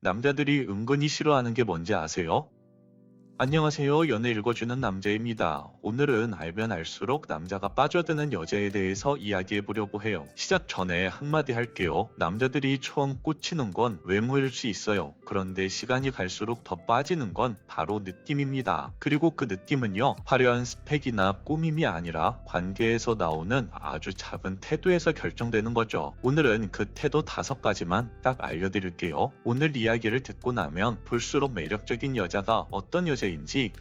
남자들이 은근히 싫어하는 게 뭔지 아세요? 안녕하세요. 연애 읽어주는 남자입니다. 오늘은 알면 알수록 남자가 빠져드는 여자에 대해서 이야기해 보려고 해요. 시작 전에 한마디 할게요. 남자들이 처음 꽂히는 건 외모일 수 있어요. 그런데 시간이 갈수록 더 빠지는 건 바로 느낌입니다. 그리고 그 느낌은요, 화려한 스펙이나 꾸밈이 아니라 관계에서 나오는 아주 작은 태도에서 결정되는 거죠. 오늘은 그 태도 5가지만 딱 알려드릴게요. 오늘 이야기를 듣고 나면 볼수록 매력적인 여자가 어떤 여자인지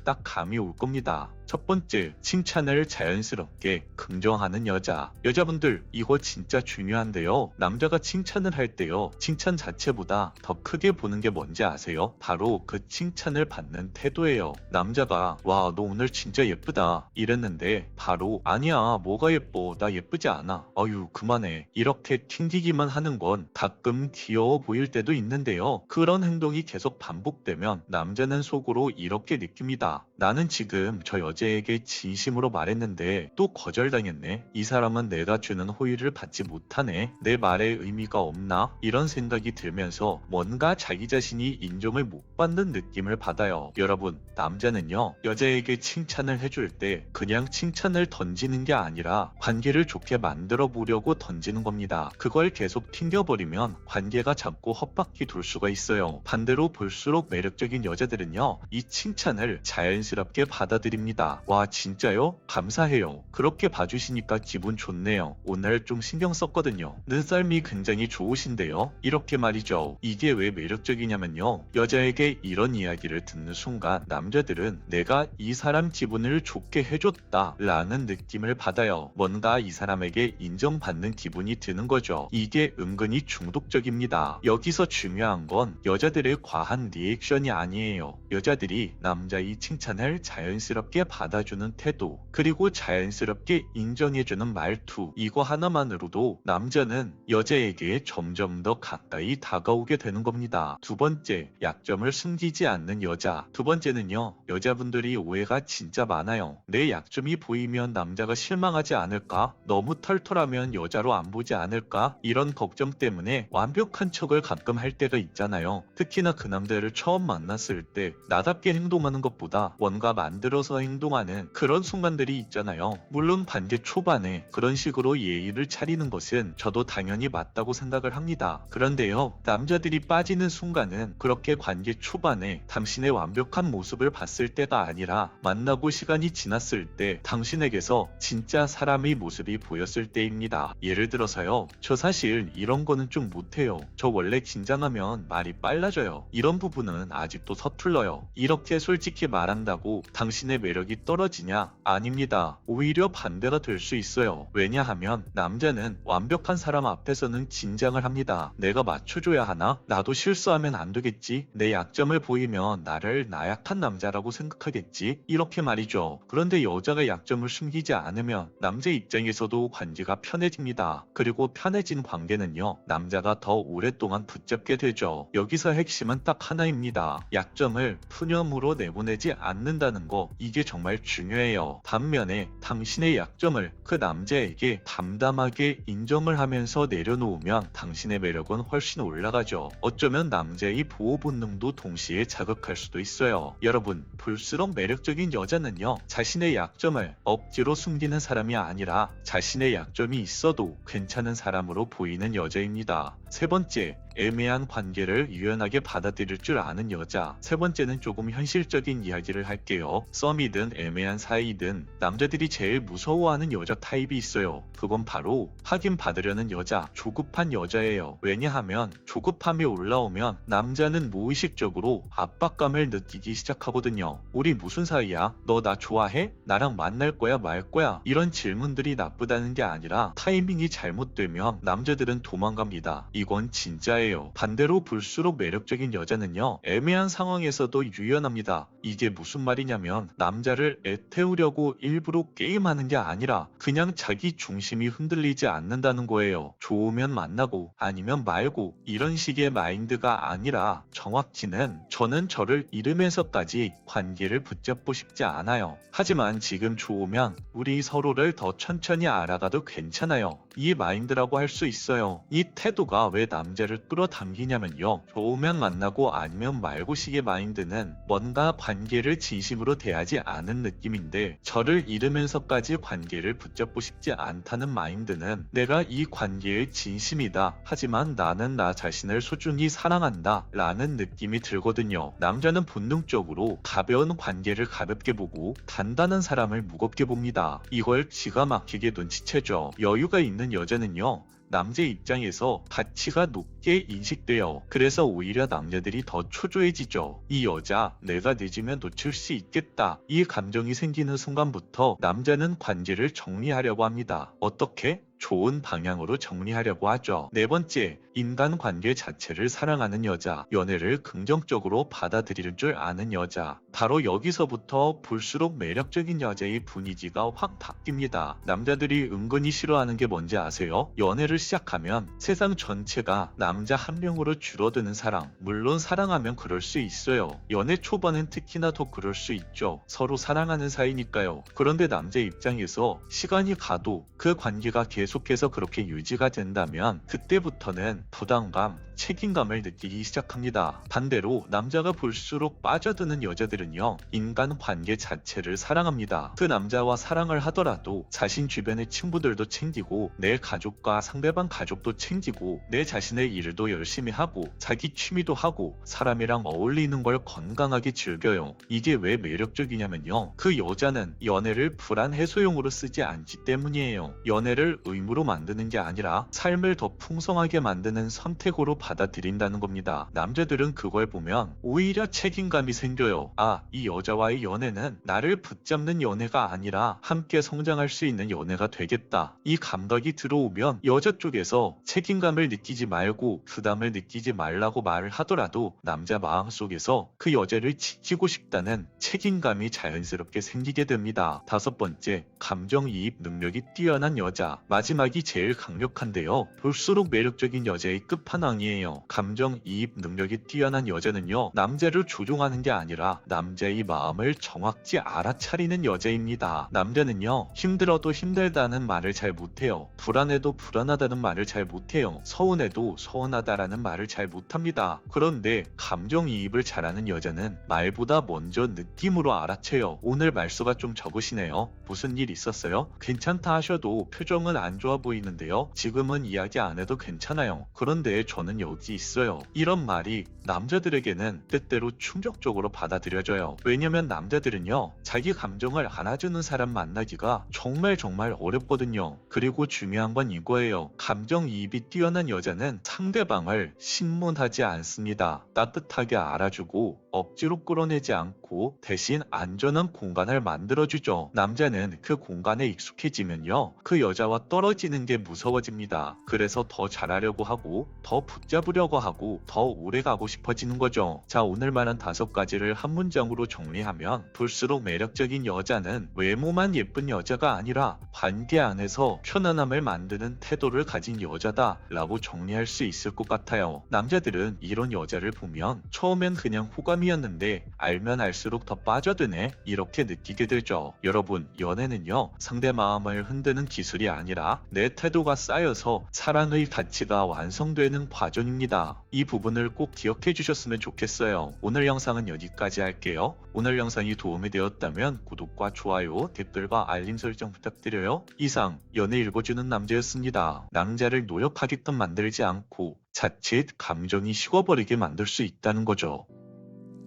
딱 감이 올 겁니다. 첫 번째, 칭찬을 자연스럽게 긍정하는 여자. 여자분들, 이거 진짜 중요한데요. 남자가 칭찬을 할 때요, 칭찬 자체보다 더 크게 보는 게 뭔지 아세요? 바로 그 칭찬을 받는 태도예요. 남자가 와, 너 오늘 진짜 예쁘다 이랬는데 바로 아니야, 뭐가 예뻐, 나 예쁘지 않아, 어휴 그만해, 이렇게 튕기기만 하는 건 가끔 귀여워 보일 때도 있는데요. 그런 행동이 계속 반복되면 남자는 속으로 이렇게 느낍니다. 나는 지금 저 여자에게 진심으로 말했는데 또 거절당했네. 이 사람은 내가 주는 호의를 받지 못하네. 내 말에 의미가 없나? 이런 생각이 들면서 뭔가 자기 자신이 인정을 못 받는 느낌을 받아요. 여러분, 남자는요, 여자에게 칭찬을 해줄 때 그냥 칭찬을 던지는 게 아니라 관계를 좋게 만들어 보려고 던지는 겁니다. 그걸 계속 튕겨버리면 관계가 자꾸 헛바퀴 돌 수가 있어요. 반대로 볼수록 매력적인 여자들은요, 이 칭찬을 자연스럽게 받아들입니다. 와, 진짜요? 감사해요. 그렇게 봐주시니까 기분 좋네요. 오늘 좀 신경 썼거든요. 눈썰미 굉장히 좋으신데요. 이렇게 말이죠. 이게 왜 매력적이냐면요, 여자에게 이런 이야기를 듣는 순간 남자들은 내가 이 사람 기분을 좋게 해줬다 라는 느낌을 받아요. 뭔가 이 사람에게 인정받는 기분이 드는 거죠. 이게 은근히 중독적입니다. 여기서 중요한 건 여자들의 과한 리액션이 아니에요. 여자들이 남자의 칭찬을 자연스럽게 받아주는 태도, 그리고 자연스럽게 인정해주는 말투, 이거 하나만으로도 남자는 여자에게 점점 더 가까이 다가오게 되는 겁니다. 두 번째, 약점을 숨기지 않는 여자. 두 번째는요, 여자분들이 오해가 진짜 많아요. 내 약점이 보이면 남자가 실망하지 않을까? 너무 털털하면 여자로 안 보지 않을까? 이런 걱정 때문에 완벽한 척을 가끔 할 때가 있잖아요. 특히나 그 남자를 처음 만났을 때 나답게 행동하는 것보다 뭔가 만들어서 행동하는 그런 순간들이 있잖아요. 물론 관계 초반에 그런 식으로 예의를 차리는 것은 저도 당연히 맞다고 생각을 합니다. 그런데요, 남자들이 빠지는 순간은 그렇게 관계 초반에 당신의 완벽한 모습을 봤을 때가 아니라 만나고 시간이 지났을 때 당신에게서 진짜 사람의 모습이 보였을 때입니다. 예를 들어서요, 저 사실 이런 거는 좀 못해요. 저 원래 긴장하면 말이 빨라져요. 이런 부분은 아직도 서툴러요. 이렇게 솔직히 말한다고 당신의 매력이 떨어지냐? 아닙니다. 오히려 반대가 될 수 있어요. 왜냐하면 남자는 완벽한 사람 앞에서는 긴장을 합니다. 내가 맞춰줘야 하나? 나도 실수하면 안 되겠지? 내 약점을 보이면 나를 나약한 남자라고 생각하겠지? 이렇게 말이죠. 그런데 여자가 약점을 숨기지 않으면 남자 입장에서도 관계가 편해집니다. 그리고 편해진 관계는요, 남자가 더 오랫동안 붙잡게 되죠. 여기서 핵심은 딱 하나입니다. 약점을 푸념으로 내보내지 않는다는 거, 이게 정말 중요해요. 반면에 당신의 약점을 그 남자에게 담담하게 인정을 하면서 내려놓으면 당신의 매력은 훨씬 올라가죠. 어쩌면 남자의 보호 본능도 동시에 자극할 수도 있어요. 여러분, 볼수록 매력적인 여자는요, 자신의 약점을 억지로 숨기는 사람이 아니라 자신의 약점이 있어도 괜찮은 사람으로 보이는 여자입니다. 세 번째, 애매한 관계를 유연하게 받아들일 줄 아는 여자. 세 번째는 조금 현실적인 이야기를 할게요. 썸이든 애매한 사이든 남자들이 제일 무서워하는 여자 타입이 있어요. 그건 바로 확인 받으려는 여자, 조급한 여자예요. 왜냐하면 조급함이 올라오면 남자는 무의식적으로 압박감을 느끼기 시작하거든요. 우리 무슨 사이야? 너 나 좋아해? 나랑 만날 거야 말 거야? 이런 질문들이 나쁘다는 게 아니라 타이밍이 잘못되면 남자들은 도망갑니다. 이건 진짜예요. 반대로 볼수록 매력적인 여자는요, 애매한 상황에서도 유연합니다. 이게 무슨 말이냐면 남자를 애태우려고 일부러 게임하는 게 아니라 그냥 자기 중심이 흔들리지 않는다는 거예요. 좋으면 만나고 아니면 말고 이런 식의 마인드가 아니라 정확히는 저는 저를 잃으면서까지 관계를 붙잡고 싶지 않아요. 하지만 지금 좋으면 우리 서로를 더 천천히 알아가도 괜찮아요. 이 마인드라고 할 수 있어요. 이 태도가 내가 왜 남자를 끌어당기냐면요. 좋으면 만나고 아니면 말고 식의 마인드는 뭔가 관계를 진심으로 대하지 않은 느낌인데, 저를 잃으면서까지 관계를 붙잡고 싶지 않다는 마인드는 내가 이 관계의 진심이다, 하지만 나는 나 자신을 소중히 사랑한다 라는 느낌이 들거든요. 남자는 본능적으로 가벼운 관계를 가볍게 보고 단단한 사람을 무겁게 봅니다. 이걸 기가 막히게 눈치채죠. 여유가 있는 여자는요, 남자 입장에서 가치가 높게 인식돼요. 그래서 오히려 남자들이 더 초조해지죠. 이 여자 내가 늦으면 놓칠 수 있겠다, 이 감정이 생기는 순간부터 남자는 관계를 정리하려고 합니다. 어떻게? 좋은 방향으로 정리하려고 하죠. 네 번째, 인간관계 자체를 사랑하는 여자, 연애를 긍정적으로 받아들이는 줄 아는 여자. 바로 여기서부터 볼수록 매력적인 여자의 분위기가 확 바뀝니다. 남자들이 은근히 싫어하는 게 뭔지 아세요? 연애를 시작하면 세상 전체가 남자 한 명으로 줄어드는 사랑. 물론 사랑하면 그럴 수 있어요. 연애 초반엔 특히나 더 그럴 수 있죠. 서로 사랑하는 사이니까요. 그런데 남자 입장에서 시간이 가도 그 관계가 계속해서 그렇게 유지가 된다면 그때부터는 부담감, 책임감을 느끼기 시작합니다. 반대로 남자가 볼수록 빠져드는 여자들은요, 인간 관계 자체를 사랑합니다. 그 남자와 사랑을 하더라도 자신 주변의 친구들도 챙기고 내 가족과 상대방 가족도 챙기고 내 자신의 일도 열심히 하고 자기 취미도 하고 사람이랑 어울리는 걸 건강하게 즐겨요. 이게 왜 매력적이냐면요, 그 여자는 연애를 불안 해소용으로 쓰지 않기 때문이에요. 연애를 의무로 만드는 게 아니라 삶을 더 풍성하게 만드는 선택으로 받아들인다는 겁니다. 남자들은 그걸 보면 오히려 책임감이 생겨요. 아, 이 여자와의 연애는 나를 붙잡는 연애가 아니라 함께 성장할 수 있는 연애가 되겠다. 이 감각이 들어오면 여자 쪽에서 책임감을 느끼지 말고 부담을 느끼지 말라고 말을 하더라도 남자 마음속에서 그 여자를 지키고 싶다는 책임감이 자연스럽게 생기게 됩니다. 다섯 번째, 감정이입 능력이 뛰어난 여자. 마지막이 제일 강력한데요, 볼수록 매력적인 여자의 끝판왕이에요. 감정이입 능력이 뛰어난 여자는요, 남자를 조종하는 게 아니라 남자의 마음을 정확히 알아차리는 여자입니다. 남자는요, 힘들어도 힘들다는 말을 잘 못해요. 불안해도 불안하다는 말을 잘 못해요. 서운해도 서운하다라는 말을 잘 못합니다. 그런데 감정이입을 잘하는 여자는 말보다 먼저 느낌으로 알아채요. 오늘 말수가 좀 적으시네요. 무슨 일 있었어요? 괜찮다 하셔도 표정은 안 좋아 보이는데요. 지금은 이야기 안 해도 괜찮아요. 그런데 저는 여기 있어요. 이런 말이 남자들에게는 때때로 충격적으로 받아들여져요. 왜냐면 남자들은요, 자기 감정을 안아주는 사람 만나기가 정말 어렵거든요. 그리고 중요한 건 이거예요. 감정이입이 뛰어난 여자는 상대방을 신문하지 않습니다. 따뜻하게 알아주고 억지로 끌어내지 않고 대신 안전한 공간을 만들어주죠. 남자는 그 공간에 익숙해지면요, 그 여자와 떨어지는 게 무서워집니다. 그래서 더 잘하려고 하고 더 붙잡으려고 하고 더 오래 가고 싶어지는 거죠. 자, 오늘 말한 5가지를 한 문장으로 정리하면 볼수록 매력적인 여자는 외모만 예쁜 여자가 아니라 관계 안에서 편안함을 만드는 태도를 가진 여자다 라고 정리할 수 있을 것 같아요. 남자들은 이런 여자를 보면 처음엔 그냥 호감이었는데 알면 알수록 더 빠져드네, 이렇게 느끼게 되죠. 여러분, 연애는요, 상대 마음을 흔드는 기술이 아니라 내 태도가 쌓여서 사랑의 가치가 완성되는 과정입니다. 이 부분을 꼭 기억해 주셨으면 좋겠어요. 오늘 영상은 여기까지 할게요. 오늘 영상이 도움이 되었다면 구독과 좋아요, 댓글과 알림 설정 부탁드려요. 이상 연애 읽어주는 남자였습니다. 낭자를 노력하게끔 만들지 않고 자칫 감정이 식어버리게 만들 수 있다는 거죠.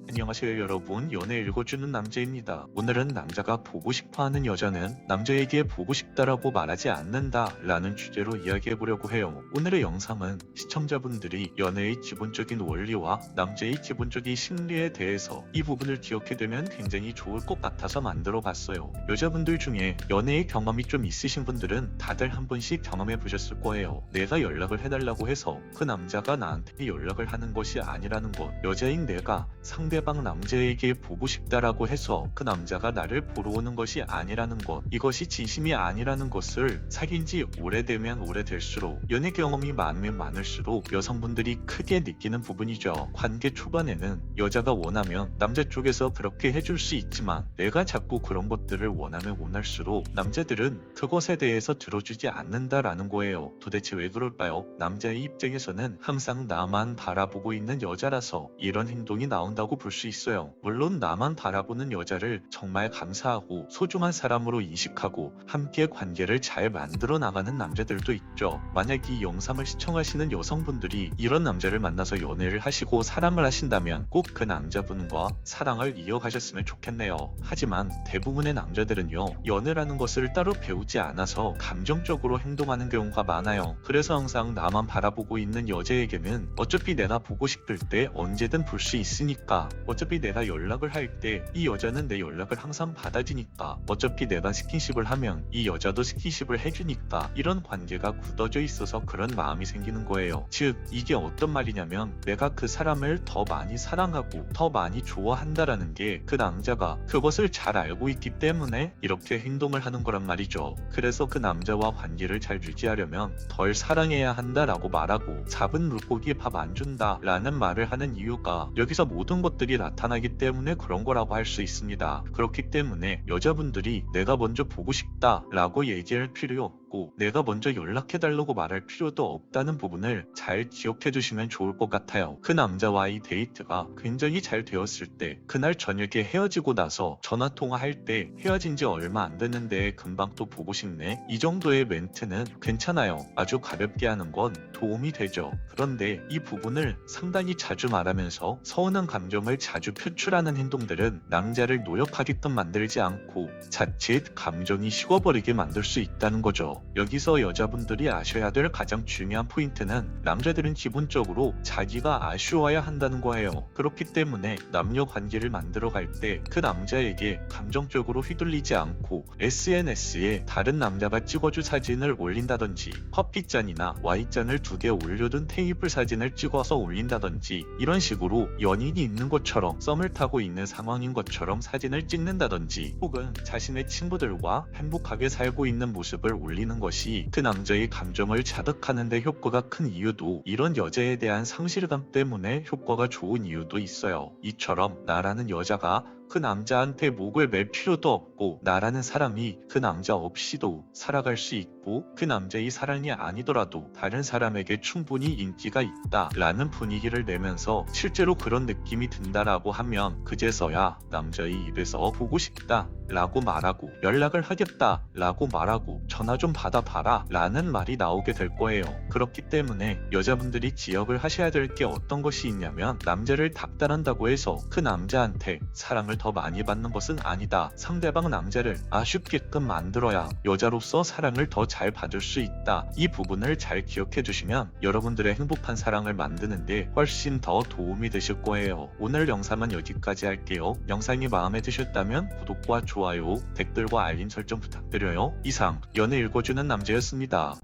안녕하세요 여러분, 연애 읽어주는 남자입니다. 오늘은 남자가 보고 싶어하는 여자는 남자에게 보고 싶다라고 말하지 않는다 라는 주제로 이야기해보려고 해요. 오늘의 영상은 시청자분들이 연애의 기본적인 원리와 남자의 기본적인 심리에 대해서 이 부분을 기억해두면 굉장히 좋을 것 같아서 만들어봤어요. 여자분들 중에 연애의 경험이 좀 있으신 분들은 다들 한 번씩 경험해보셨을 거예요. 내가 연락을 해달라고 해서 그 남자가 나한테 연락을 하는 것이 아니라는 것, 여자인 내가 상대 상대방 남자에게 보고 싶다라고 해서 그 남자가 나를 보러 오는 것이 아니라는 것, 이것이 진심이 아니라는 것을 사귄 지 오래되면 오래될수록, 연애 경험이 많으면 많을수록 여성분들이 크게 느끼는 부분이죠. 관계 초반에는 여자가 원하면 남자 쪽에서 그렇게 해줄 수 있지만, 내가 자꾸 그런 것들을 원하면 원할수록 남자들은 그것에 대해서 들어주지 않는다라는 거예요. 도대체 왜 그럴까요? 남자의 입장에서는 항상 나만 바라보고 있는 여자라서 이런 행동이 나온다고 볼 수 있어요. 물론 나만 바라보는 여자를 정말 감사하고 소중한 사람으로 인식하고 함께 관계를 잘 만들어 나가는 남자들도 있죠. 만약 이 영상을 시청하시는 여성분들이 이런 남자를 만나서 연애를 하시고 사랑을 하신다면 꼭 그 남자분과 사랑을 이어가셨으면 좋겠네요. 하지만 대부분의 남자들은요, 연애라는 것을 따로 배우지 않아서 감정적으로 행동하는 경우가 많아요. 그래서 항상 나만 바라보고 있는 여자에게는 어차피 내가 보고 싶을 때 언제든 볼 수 있으니까, 어차피 내가 연락을 할 때 이 여자는 내 연락을 항상 받아주니까, 어차피 내가 스킨십을 하면 이 여자도 스킨십을 해주니까, 이런 관계가 굳어져 있어서 그런 마음이 생기는 거예요. 즉, 이게 어떤 말이냐면, 내가 그 사람을 더 많이 사랑하고 더 많이 좋아한다라는 게 그 남자가 그것을 잘 알고 있기 때문에 이렇게 행동을 하는 거란 말이죠. 그래서 그 남자와 관계를 잘 유지하려면 덜 사랑해야 한다라고 말하고, 잡은 물고기에 밥 안 준다 라는 말을 하는 이유가 여기서 모든 것들이 나타나기 때문에 그런 거라고 할 수 있습니다. 그렇기 때문에 여자분들이 내가 먼저 보고 싶다 라고 얘기할 필요 없고, 내가 먼저 연락해달라고 말할 필요도 없다는 부분을 잘 기억해 두시면 좋을 것 같아요. 그 남자와의 데이트가 굉장히 잘 되었을 때, 그날 저녁에 헤어지고 나서 전화통화할 때 헤어진 지 얼마 안 됐는데 금방 또 보고 싶네, 이 정도의 멘트는 괜찮아요. 아주 가볍게 하는 건 도움이 되죠. 그런데 이 부분을 상당히 자주 말하면서 서운한 감정을 자주 표출하는 행동들은 남자를 노력하게끔 만들지 않고 자칫 감정이 식어버리게 만들 수 있다는 거죠. 여기서 여자분들이 아셔야 될 가장 중요한 포인트는, 남자들은 기본적으로 자기가 아쉬워야 한다는 거예요. 그렇기 때문에 남녀 관계를 만들어 갈 때 그 남자에게 감정적으로 휘둘리지 않고 SNS에 다른 남자가 찍어준 사진을 올린다든지, 커피잔이나 와인잔을 2개 올려둔 테이블 사진을 찍어서 올린다든지, 이런 식으로 연인이 있는 것처럼, 썸을 타고 있는 상황인 것처럼 사진을 찍는다든지, 혹은 자신의 친구들과 행복하게 살고 있는 모습을 올리는 것이 그 남자의 감정을 자극하는 데 효과가 큰 이유도, 이런 여자에 대한 상실감 때문에 효과가 좋은 이유도 있어요. 이처럼 나라는 여자가 그 남자한테 목을 맬 필요도 없고, 나라는 사람이 그 남자 없이도 살아갈 수 있고, 그 남자의 사랑이 아니더라도 다른 사람에게 충분히 인기가 있다 라는 분위기를 내면서 실제로 그런 느낌이 든다라고 하면, 그제서야 남자의 입에서 보고 싶다 라고 말하고, 연락을 하겠다 라고 말하고, 전화 좀 받아봐라 라는 말이 나오게 될 거예요. 그렇기 때문에 여자분들이 기억을 하셔야 될 게 어떤 것이 있냐면, 남자를 닥달한다고 해서 그 남자한테 사랑을 더 많이 받는 것은 아니다. 상대방 남자를 아쉽게끔 만들어야 여자로서 사랑을 더 잘 받을 수 있다. 이 부분을 잘 기억해 주시면 여러분들의 행복한 사랑을 만드는데 훨씬 더 도움이 되실 거예요. 오늘 영상은 여기까지 할게요. 영상이 마음에 드셨다면 구독과 좋아요, 댓글과 알림 설정 부탁드려요. 이상 연애 읽어주는 남자였습니다.